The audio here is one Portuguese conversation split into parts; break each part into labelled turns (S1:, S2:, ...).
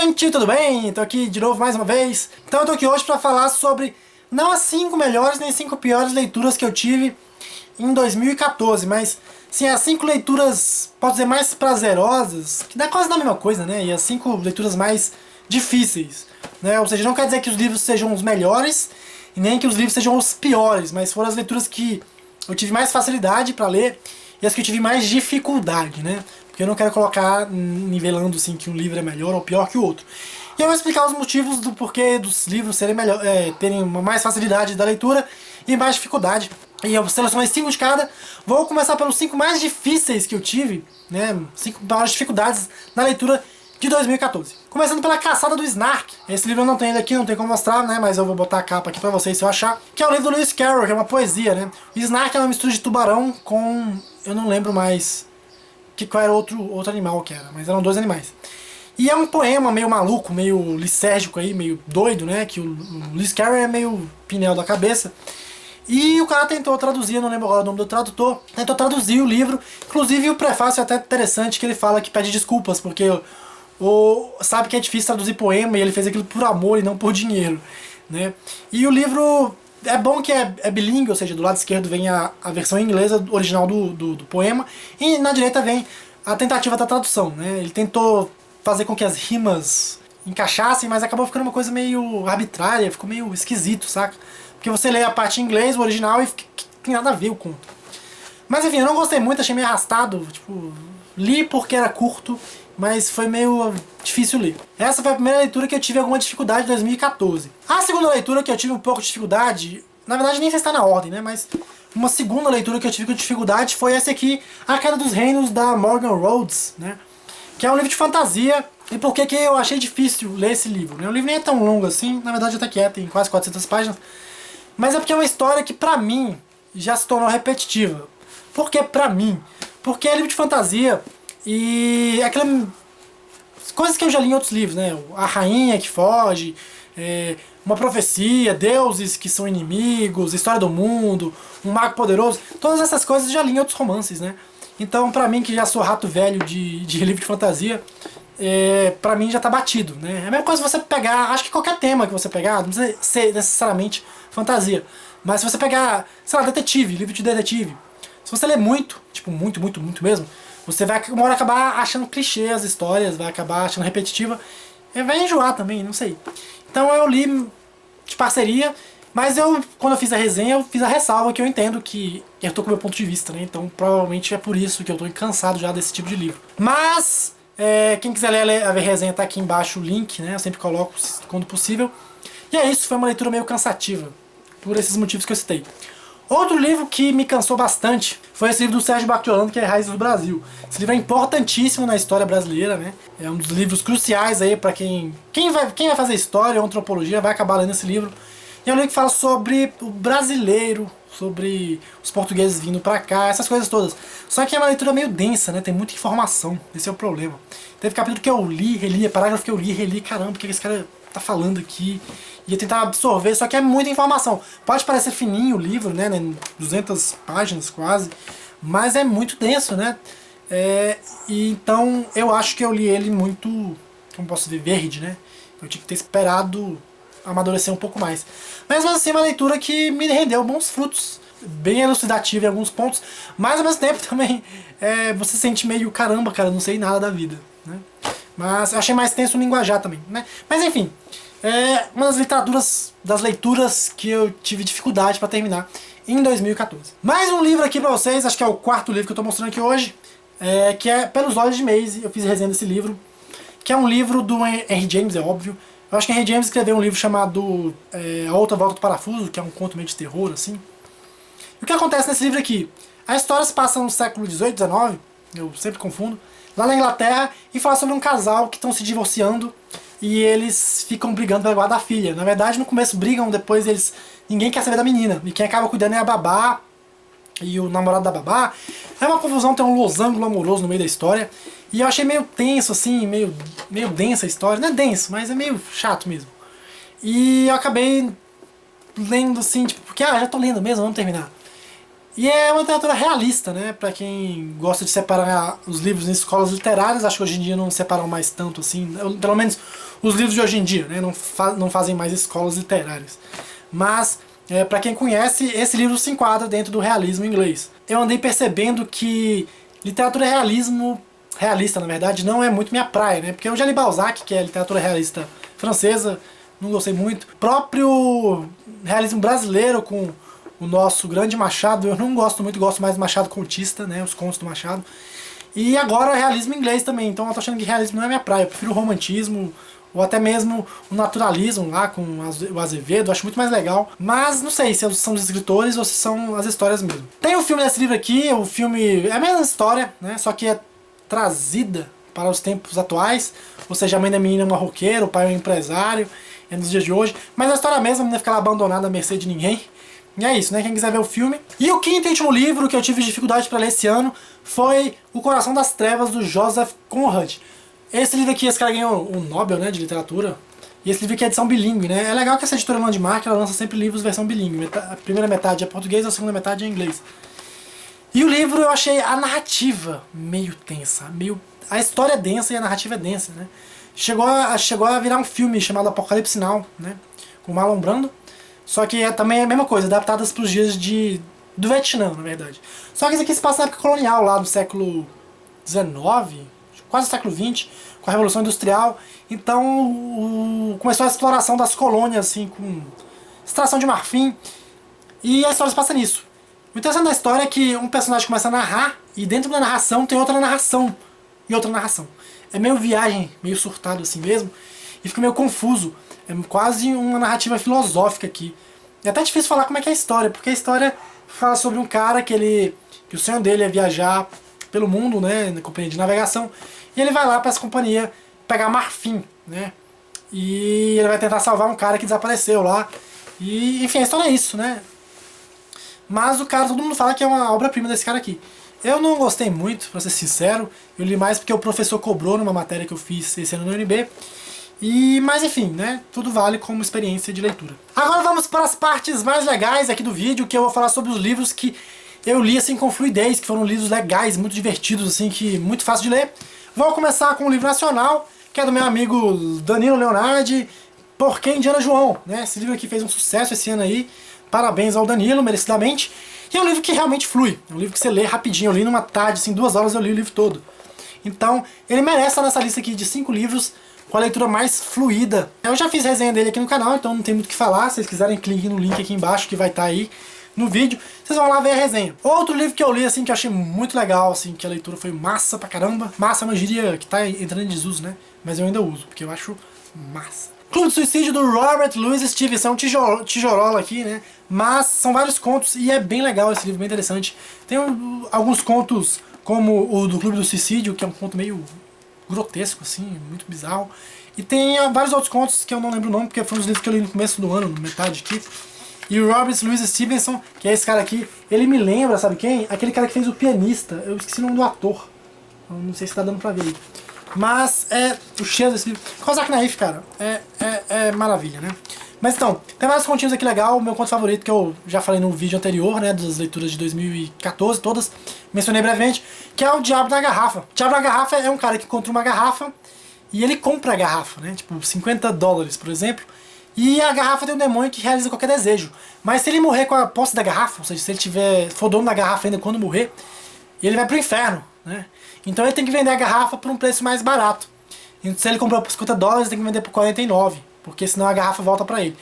S1: gente, tudo bem? Tô aqui de novo mais uma vez. Então eu tô aqui hoje pra falar sobre não as 5 melhores nem 5 piores leituras que eu tive em 2014, mas sim as 5 leituras, posso dizer, mais prazerosas, que dá quase a mesma coisa, né? E as 5 leituras mais difíceis, né? Ou seja, não quer dizer que os livros sejam os melhores e nem que os livros sejam os piores, mas foram as leituras que eu tive mais facilidade pra ler e as que eu tive mais dificuldade, né? Porque eu não quero colocar nivelando assim que um livro é melhor ou pior que o outro. E eu vou explicar os motivos do porquê dos livros serem melhor, terem uma mais facilidade da leitura e mais dificuldade. E eu selecionei 5 de cada. Vou começar pelos 5 mais difíceis que eu tive, né? 5 maiores dificuldades na leitura de 2014. Começando pela Caçada do Snark. Esse livro eu não tenho ele aqui, não tem como mostrar, né? Mas eu vou botar a capa aqui pra vocês se eu achar. Que é o livro do Lewis Carroll, que é uma poesia, né? O Snark é uma mistura de tubarão com... eu não lembro mais qual era outro animal que era, mas eram 2 animais. E é um poema meio maluco, meio lisérgico aí, meio doido, né? Que o Lewis Carroll é meio pinel da cabeça. E o cara tentou traduzir, eu não lembro agora o nome do tradutor, tentou traduzir o livro. Inclusive o prefácio é até interessante, que ele fala que pede desculpas, porque sabe que é difícil traduzir poema e ele fez aquilo por amor e não por dinheiro, né? E o livro é bom que é bilíngue, ou seja, do lado esquerdo vem a versão inglesa original do poema e na direita vem a tentativa da tradução, né? Ele tentou fazer com que as rimas encaixassem, mas acabou ficando uma coisa meio arbitrária, ficou meio esquisito, saca? Porque você lê a parte em inglês, o original, e tem nada a ver o conto. Mas enfim, eu não gostei muito, achei meio arrastado, tipo, li porque era curto, mas foi meio difícil ler. Essa foi a primeira leitura que eu tive alguma dificuldade em 2014. A segunda leitura que eu tive um pouco de dificuldade, na verdade nem sei se está na ordem, né, mas uma segunda leitura que eu tive com dificuldade foi essa aqui, A Queda dos Reinos, da Morgan Rhodes, né, que é um livro de fantasia. E por que eu achei difícil ler esse livro, né? O livro nem é tão longo assim, na verdade até que tem quase 400 páginas, mas é porque é uma história que pra mim já se tornou repetitiva. Por que pra mim? Porque é livro de fantasia e aquelas coisas que eu já li em outros livros, né? A rainha que foge, uma profecia, deuses que são inimigos, história do mundo, um mago poderoso, todas essas coisas eu já li em outros romances, né? Então pra mim que já sou rato velho de livro de fantasia, pra mim já tá batido, né? É a mesma coisa você pegar, acho que qualquer tema que você pegar, não precisa ser necessariamente fantasia, mas se você pegar, sei lá, detetive, livro de detetive, se você ler muito, tipo muito mesmo, você vai uma hora acabar achando clichê as histórias, vai acabar achando repetitiva, e vai enjoar também, não sei. Então eu li de parceria, mas quando eu fiz a resenha, eu fiz a ressalva que eu entendo que eu tô com o meu ponto de vista, né? Então provavelmente é por isso que eu tô cansado já desse tipo de livro. Mas quem quiser ler a resenha tá aqui embaixo o link, né? Eu sempre coloco quando possível. E é isso, foi uma leitura meio cansativa, por esses motivos que eu citei. Outro livro que me cansou bastante foi esse livro do Sérgio Bacchiolano, que é Raízes do Brasil. Esse livro é importantíssimo na história brasileira, né? É um dos livros cruciais aí para quem vai fazer história ou antropologia, vai acabar lendo esse livro. E é um livro que fala sobre o brasileiro, sobre os portugueses vindo pra cá, essas coisas todas. Só que é uma leitura meio densa, né? Tem muita informação, esse é o problema. Teve capítulo que eu li, reli, parágrafo que eu li, reli, caramba, o que esse cara tá falando aqui? Ia tentar absorver, só que é muita informação. Pode parecer fininho o livro, né? 200 páginas quase, mas é muito denso, né? E então eu acho que eu li ele muito, como posso dizer, verde, né? Eu tinha que ter esperado amadurecer um pouco mais. Mas assim, é uma leitura que me rendeu bons frutos, bem elucidativa em alguns pontos, mas ao mesmo tempo também você sente meio, caramba, cara, não sei nada da vida, né? Mas eu achei mais tenso o linguajar também, né? Mas enfim, uma das leituras que eu tive dificuldade para terminar em 2014. Mais um livro aqui para vocês, acho que é o 4º livro que eu estou mostrando aqui hoje, que é Pelos Olhos de Maisie. Eu fiz resenha desse livro, que é um livro do Henry James, é óbvio. Eu acho que Henry James escreveu um livro chamado A Outra Volta do Parafuso, que é um conto meio de terror, assim. E o que acontece nesse livro aqui? A história se passa no século XVIII, XIX, eu sempre confundo, lá na Inglaterra, e fala sobre um casal que estão se divorciando e eles ficam brigando pela guarda da filha. Na verdade, no começo brigam, depois ninguém quer saber da menina, e quem acaba cuidando é a babá e o namorado da babá. É uma confusão, tem um losango amoroso no meio da história. E eu achei meio tenso, assim, meio densa a história. Não é denso, mas é meio chato mesmo. E eu acabei lendo assim, tipo, porque já tô lendo mesmo, vamos terminar. E é uma literatura realista, né? Pra quem gosta de separar os livros em escolas literárias, acho que hoje em dia não separam mais tanto assim, pelo menos os livros de hoje em dia, né? Não fazem mais escolas literárias. Mas, pra quem conhece, esse livro se enquadra dentro do realismo inglês. Eu andei percebendo que literatura realista, na verdade, não é muito minha praia, né? Porque eu já li Balzac, que é literatura realista francesa, não gostei muito. Próprio realismo brasileiro com o nosso grande Machado, eu não gosto muito, gosto mais do Machado contista, né, os contos do Machado. E agora realismo inglês também, então eu tô achando que realismo não é minha praia, eu prefiro o romantismo, ou até mesmo o naturalismo lá com o Azevedo, eu acho muito mais legal. Mas não sei se são os escritores ou se são as histórias mesmo. Tem o filme desse livro aqui, o filme é a mesma história, né, só que é trazida para os tempos atuais, ou seja, a mãe da menina é uma roqueira, o pai é um empresário, é nos dias de hoje, mas a história mesmo, a menina fica lá abandonada à mercê de ninguém. E é isso, né? Quem quiser ver o filme. E o quinto e último livro que eu tive dificuldade para ler esse ano foi O Coração das Trevas, do Joseph Conrad. Esse livro aqui, esse cara ganhou um Nobel, né, de literatura. E esse livro aqui é edição bilíngue, né? É legal que essa editora Landmark, ela lança sempre livros versão bilíngue. A primeira metade é português, a segunda metade é inglês. E o livro eu achei a narrativa meio tensa, a história é densa e a narrativa é densa, né? Chegou a virar um filme chamado Apocalipse Now, né? Com Marlon Brando. Só que também é a mesma coisa, adaptadas para os dias do Vietnã, na verdade. Só que isso aqui se passa na época colonial, lá do século XIX, quase século XX, com a Revolução Industrial. Então começou a exploração das colônias, assim, com extração de marfim. E a história se passa nisso. O interessante da história é que um personagem começa a narrar, e dentro da narração tem outra narração, e outra narração. É meio viagem, meio surtado assim mesmo, e fica meio confuso. É quase uma narrativa filosófica aqui. É até difícil falar como é que é a história, porque a história fala sobre um cara que o sonho dele é viajar pelo mundo, né, na companhia de navegação, e ele vai lá para essa companhia pegar marfim, né, e ele vai tentar salvar um cara que desapareceu lá, e enfim, a história é isso, né. Mas o cara, todo mundo fala que é uma obra-prima desse cara aqui. Eu não gostei muito, pra ser sincero, eu li mais porque o professor cobrou numa matéria que eu fiz esse ano no UNB, mas enfim, né, tudo vale como experiência de leitura. Agora vamos para as partes mais legais aqui do vídeo, que eu vou falar sobre os livros que eu li assim com fluidez, que foram livros legais, muito divertidos, assim, que muito fácil de ler. Vou começar com um livro nacional, que é do meu amigo Danilo Leonardi, Por que Indiana João, né? Esse livro aqui fez um sucesso esse ano aí, parabéns ao Danilo, merecidamente. E é um livro que realmente flui, é um livro que você lê rapidinho, eu li numa tarde, assim, 2 horas eu li o livro todo. Então, ele merece estar nessa lista aqui de 5 livros com a leitura mais fluida. Eu já fiz resenha dele aqui no canal, então não tem muito o que falar. Se vocês quiserem, cliquem no link aqui embaixo que vai estar aí no vídeo. Vocês vão lá ver a resenha. Outro livro que eu li, assim, que eu achei muito legal, assim, que a leitura foi massa pra caramba. Massa é uma gíria que tá entrando em desuso, né? Mas eu ainda uso, porque eu acho massa. Clube do Suicídio, do Robert Louis Stevenson. É um tijolola aqui, né? Mas são vários contos e é bem legal esse livro, bem interessante. Tem alguns contos, como o do Clube do Suicídio, que é um conto meio grotesco, assim, muito bizarro. E tem vários outros contos que eu não lembro o nome, porque foram os livros que eu li no começo do ano, metade aqui. E o Robert Louis Stevenson, que é esse cara aqui, ele me lembra, sabe quem? Aquele cara que fez O Pianista. Eu esqueci o nome do ator. Eu não sei se tá dando pra ver aí. Mas é o cheiro desse livro. Kozak Naif, cara, é maravilha, né? Mas então, tem vários continhos aqui legal. O meu conto favorito, que eu já falei no vídeo anterior, né, das leituras de 2014, todas, mencionei brevemente, que é o Diabo da Garrafa. O Diabo da Garrafa é um cara que encontra uma garrafa e ele compra a garrafa, né, tipo $50, por exemplo, e a garrafa tem um demônio que realiza qualquer desejo. Mas se ele morrer com a posse da garrafa, ou seja, se ele for dono da garrafa ainda quando morrer, ele vai pro inferno, né? Então ele tem que vender a garrafa por um preço mais barato. Então, se ele comprou por $50, ele tem que vender por 49, porque senão a garrafa volta pra ele.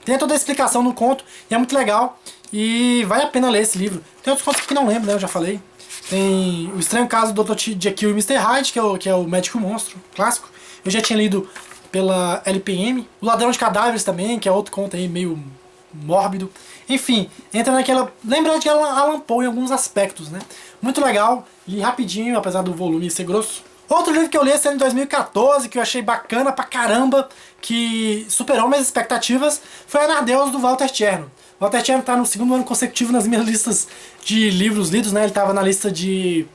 S1: Tem toda a explicação no conto, e é muito legal, e vale a pena ler esse livro. Tem outros contos que não lembro, né, eu já falei. Tem O Estranho Caso do Dr. Jekyll e Mr. Hyde, que é o médico monstro, clássico. Eu já tinha lido pela LPM. O Ladrão de Cadáveres também, que é outro conto aí meio mórbido. Enfim, entra naquela... Lembra de Alan Poe em alguns aspectos, né? Muito legal, li rapidinho, apesar do volume ser grosso. Outro livro que eu li esse ano em 2014, que eu achei bacana pra caramba, que superou minhas expectativas, foi Anardeus, do Walter Cherno. O Walter Cherno tá no 2º ano consecutivo nas minhas listas de livros lidos, né? Ele tava na lista de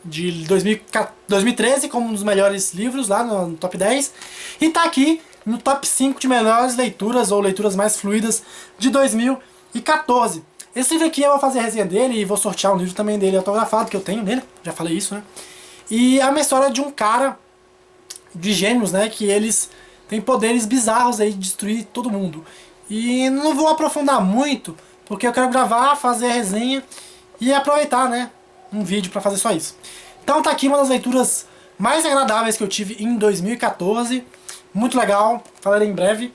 S1: 2013 como um dos melhores livros, lá no top 10. E tá aqui no top 5 de melhores leituras, ou leituras mais fluidas, de 2014. Esse livro aqui eu vou fazer a resenha dele e vou sortear um livro também dele autografado, que eu tenho nele, já falei isso, né? E é uma história de um cara, de gêmeos, né, que eles têm poderes bizarros aí de destruir todo mundo. E não vou aprofundar muito, porque eu quero gravar, fazer a resenha e aproveitar, né, um vídeo pra fazer só isso. Então tá aqui uma das leituras mais agradáveis que eu tive em 2014. Muito legal, falarei em breve.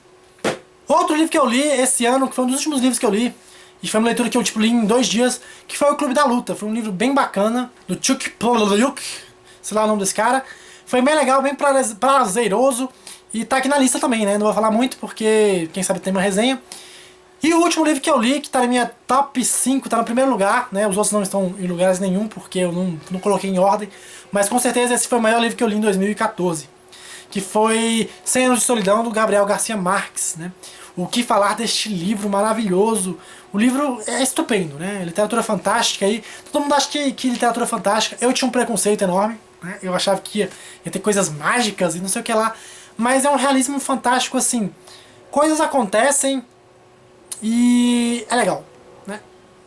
S1: Outro livro que eu li esse ano, que foi um dos últimos livros que eu li, e foi uma leitura que eu li em 2 dias, que foi o Clube da Luta. Foi um livro bem bacana, do Chuck Palahniuk, sei lá o nome desse cara. Foi bem legal, bem prazeroso, e tá aqui na lista também, né? Não vou falar muito porque, quem sabe, tem uma resenha. E o último livro que eu li, que tá na minha top 5, tá no primeiro lugar, né? Os outros não estão em lugares nenhum, porque eu não coloquei em ordem. Mas com certeza esse foi o maior livro que eu li em 2014. Que foi 100 Anos de Solidão, do Gabriel Garcia Marques, né? O que falar deste livro maravilhoso? O livro é estupendo, né? Literatura fantástica aí. Todo mundo acha que literatura fantástica. Eu tinha um preconceito enorme, né? Eu achava que ia ter coisas mágicas e não sei o que lá. Mas é um realismo fantástico, assim. Coisas acontecem e é legal, né?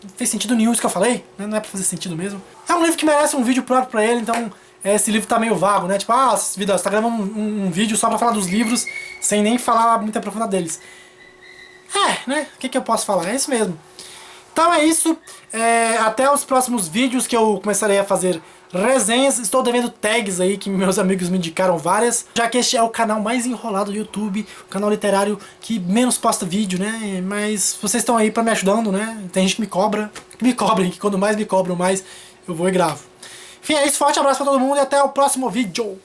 S1: Não fez sentido nenhum isso que eu falei, né? Não é pra fazer sentido mesmo. É um livro que merece um vídeo próprio pra ele, então esse livro tá meio vago, né? Tipo, você tá gravando um vídeo só pra falar dos livros, sem nem falar muito aprofundado deles. Né? O que eu posso falar? É isso mesmo. Então é isso. Até os próximos vídeos que eu começarei a fazer resenhas. Estou devendo tags aí que meus amigos me indicaram várias. Já que este é o canal mais enrolado do YouTube, o canal literário que menos posta vídeo, né? Mas vocês estão aí pra me ajudando, né? Tem gente que me cobra. Que me cobrem, que quando mais me cobram, mais eu vou e gravo. Enfim, é isso. Forte abraço pra todo mundo e até o próximo vídeo.